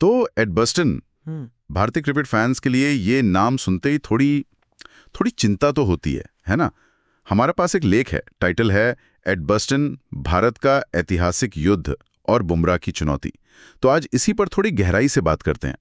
तो एडबर्स्टन, भारतीय cricket fans के लिए ये नाम सुनते ही थोड़ी चिंता तो होती है ना। हमारे पास एक लेख है, टाइटल है एडबर्स्टन, भारत का ऐतिहासिक युद्ध और बुमराह की चुनौती। तो आज इसी पर थोड़ी गहराई से बात करते हैं,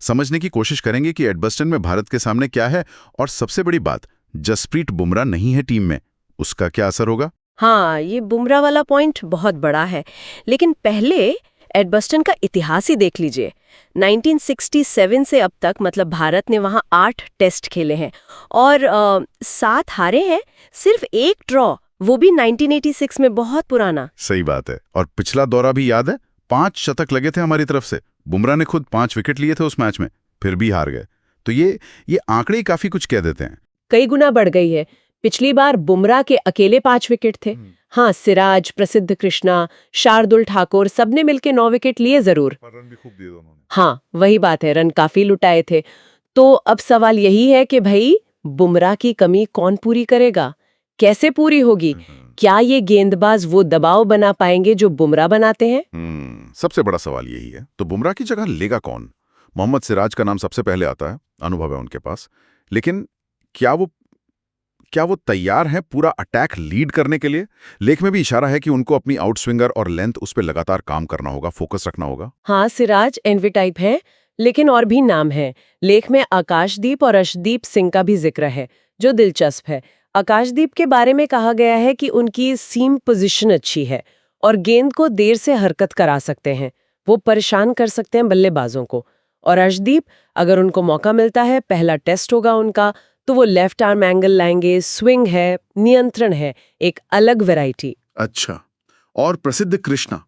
समझने की कोशिश करेंगे कि एडबर्स्टन में भारत के सामने क्या है, और सबसे बड़ी बात, जसप्रीत बुमराह नहीं है टीम में, उसका क्या असर होगा। हाँ, ये बुमराह वाला पॉइंट बहुत बड़ा है, लेकिन पहले एडबर्स्टन का इतिहास ही देख लीजिए। 1967 से अब तक मतलब भारत ने वहाँ 8 टेस्ट खेले हैं और 7 हारे हैं, सिर्फ एक ड्रॉ, वो भी 1986 में, बहुत पुराना। सही बात है। और पिछला दौरा भी याद है, 5 शतक लगे थे हमारी तरफ से, बुमराह ने खुद 5 विकेट लिए थे उस मैच में, फिर भी हार गए। तो ये आंकड़े ही काफी कुछ कह देते हैं। कई गुना बढ़ गई है। पिछली बार बुमराह के अकेले 5 विकेट थे। हाँ, सिराज, प्रसिद्ध कृष्णा, शार्दुल ठाकुर सबने मिलकर 9 विकेट लिए जरूर। रन भी खूब दिए उन्होंने। हाँ, वही बात है, रन काफी लुटाए थे। तो अब सवाल यही है कि भाई बुमराह की कमी कौन पूरी करेगा, कैसे पूरी होगी? क्या ये गेंदबाज वो दबाव बना पाएंगे जो बुमराह बनाते हैं? सबसे बड़ा सवाल यही है। तो बुमराह की जगह लेगा कौन? मोहम्मद सिराज का नाम सबसे पहले आता है, अनुभव है उनके पास, लेकिन क्या वो तैयार हैं पूरा अटैक लीड करने के लिए? लेख में भी इशारा है कि उनको अपनी आउटस्विंगर और लेंथ उस पर लगातार काम करना होगा, फोकस रखना होगा। हाँ, सिराज एनवी टाइप है, लेकिन और भी नाम है। लेख में आकाशदीप और अर्शदीप सिंह का भी जिक्र है, जो दिलचस्प है। आकाशदीप के बारे में कहा गया है कि उनकी सीम पोजीशन अच्छी है और गेंद को देर से हरकत करा सकते हैं, वो परेशान कर सकते हैं बल्लेबाजों को। और अर्शदीप, अगर उनको मौका मिलता है, पहला टेस्ट होगा उनका, तो वो लेफ्ट आर्म एंगल लाएंगे, स्विंग है, नियंत्रण है, एक अलग वैरायटी। अच्छा, और प्रसिद्ध कृष्णा,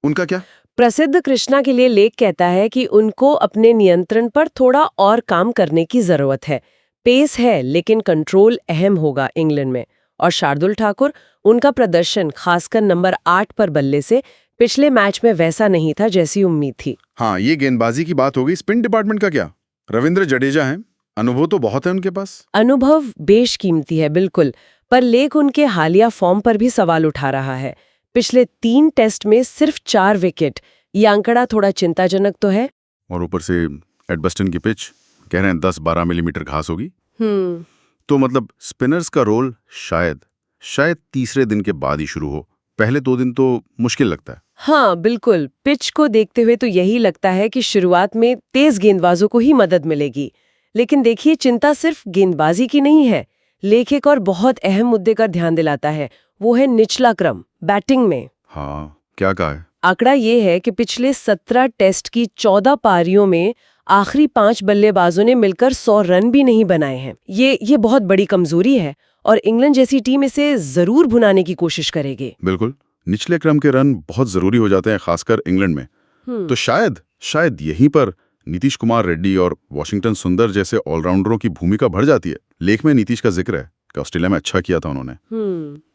उनका क्या? प्रसिद्ध कृष्णा के लिए लेख कहता है कि उनको अपने नियंत्रण पर थोड़ा और काम करने की जरूरत है। पेस है, लेकिन कंट्रोल अहम होगा इंग्लैंड में। और शार्दुल ठाकुर, उनका प्रदर्शन खासकर नंबर 8 पर बल्ले से पिछले मैच में वैसा नहीं था जैसी उम्मीद थी। हाँ, ये गेंदबाजी की बात हो गई। स्पिन डिपार्टमेंट का क्या? रविंद्र जडेजा हैं, अनुभव तो बहुत है उनके पास। अनुभव बेशकीमती है बिल्कुल, पर लेख उनके हालिया फॉर्म पर भी सवाल उठा रहा है। पिछले 3 टेस्ट में सिर्फ 4 विकेट, ये आंकड़ा थोड़ा चिंताजनक तो है। और ऊपर से एडबर्स्टन की पिच, कह रहे हैं 10-12 मिलीमीटर घास होगी। तो मतलब स्पिनर्स का रोल शायद तीसरे दिन के बाद ही शुरू हो, पहले 2 दिन तो मुश्किल लगता है। हाँ बिल्कुल, पिच को देखते हुए तो यही लगता है कि शुरुआत में तेज गेंदबाजों को ही मदद मिलेगी। लेकिन देखिए, चिंता सिर्फ गेंदबाजी की नहीं है। लेख एक और बहुत अहम मुद्दे का ध्यान दिलाता है, वो है निचला क्रम बैटिंग में। हाँ, क्या कहा है? आंकड़ा ये है कि पिछले 17 टेस्ट की 14 पारियों में आखिरी 5 बल्लेबाजों ने मिलकर 100 रन भी नहीं बनाए हैं। ये बहुत बड़ी कमजोरी है और इंग्लैंड जैसी टीम इसे जरूर भुनाने की कोशिश करेगी। बिल्कुल, निचले क्रम के रन बहुत जरूरी हो जाते हैं, खासकर इंग्लैंड में। तो शायद यहीं पर नीतीश कुमार रेड्डी और वॉशिंगटन सुंदर जैसे ऑलराउंडरों की भूमिका बढ़ जाती है। लेख में नीतीश का जिक्र है कि ऑस्ट्रेलिया में अच्छा किया था उन्होंने।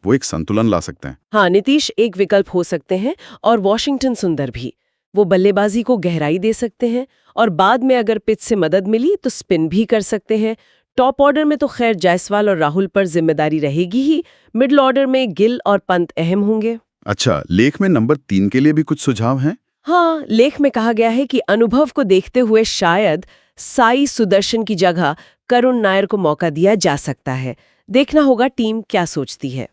वो एक संतुलन ला सकते हैं। हाँ, नीतीश एक विकल्प हो सकते हैं और वॉशिंगटन सुंदर भी। वो बल्लेबाजी को गहराई दे सकते हैं और बाद में अगर पिच से मदद मिली तो स्पिन भी कर सकते हैं। टॉप ऑर्डर में तो खैर जायसवाल और राहुल पर जिम्मेदारी रहेगी ही। मिडिल ऑर्डर में गिल और पंत अहम होंगे। अच्छा, लेख में नंबर 3 के लिए भी कुछ सुझाव हैं? हाँ, लेख में कहा गया है कि अनुभव को देखते हुए शायद साई सुदर्शन की जगह करुण नायर को मौका दिया जा सकता है। देखना होगा टीम क्या सोचती है।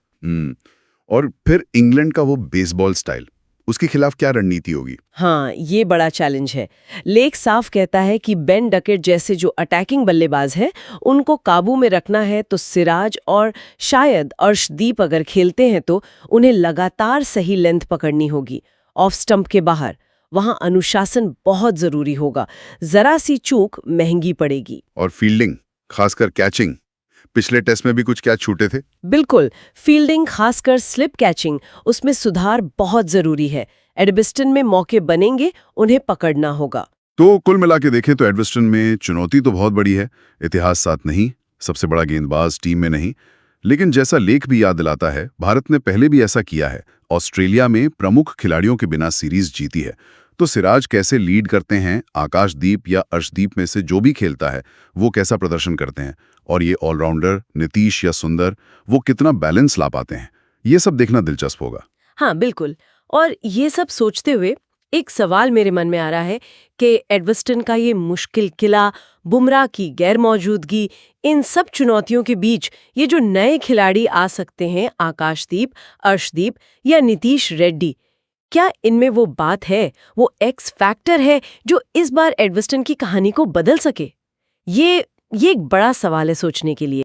और फिर इंग्लैंड का वो बेसबॉल स्टाइल, उसके खिलाफ क्या रणनीति होगी? हाँ, ये बड़ा चैलेंज है। लेख साफ कहता है कि बेन डकेट जैसे जो अटैकिंग बल्लेबाज हैं, उनको काबू में रखना है तो सिराज और शायद अर्शदीप अगर खेलते हैं तो उन्हें लगातार सही लेंथ पकड़नी होगी ऑफ स्टंप के बाहर। वहां अनुशासन बहुत जरूरी होगा, जरा सी चूक महंगी पड़ेगी। और फील्डिंग, खासकर कैचिंग, पिछले टेस्ट में भी कुछ कैच छूटे थे। बिल्कुल, फील्डिंग खासकर स्लिप कैचिंग, उसमें सुधार बहुत जरूरी है। एडबर्स्टन में मौके बनेंगे, उन्हें पकड़ना होगा। तो कुल मिला के देखें तो एडबर्स्टन में चुनौती तो बहुत बड़ी है, इतिहास साथ नहीं, सबसे बड़ा गेंदबाज टीम में नहीं, लेकिन जैसा लेख भी याद दिलाता है, भारत ने पहले भी ऐसा किया है। ऑस्ट्रेलिया में प्रमुख खिलाड़ियों के बिना सीरीज जीती है। तो सिराज कैसे लीड करते हैं, आकाशदीप या अर्शदीप में से जो भी खेलता है वो कैसा प्रदर्शन करते हैं, और ये ऑलराउंडर नीतीश या सुंदर वो कितना बैलेंस ला पाते हैं, ये सब देखना दिलचस्प होगा। हाँ बिल्कुल, और ये सब सोचते हुए एक सवाल मेरे मन में आ रहा है कि एडवर्स्टन का ये मुश्किल किला, बुमराह की गैर मौजूदगी, इन सब चुनौतियों के बीच ये जो नए खिलाड़ी आ सकते हैं, आकाशदीप, अर्शदीप या नीतीश रेड्डी, क्या इनमें वो बात है, वो एक्स फैक्टर है जो इस बार एडवर्स्टन की कहानी को बदल सके? ये एक बड़ा सवाल है सोचने के लिए।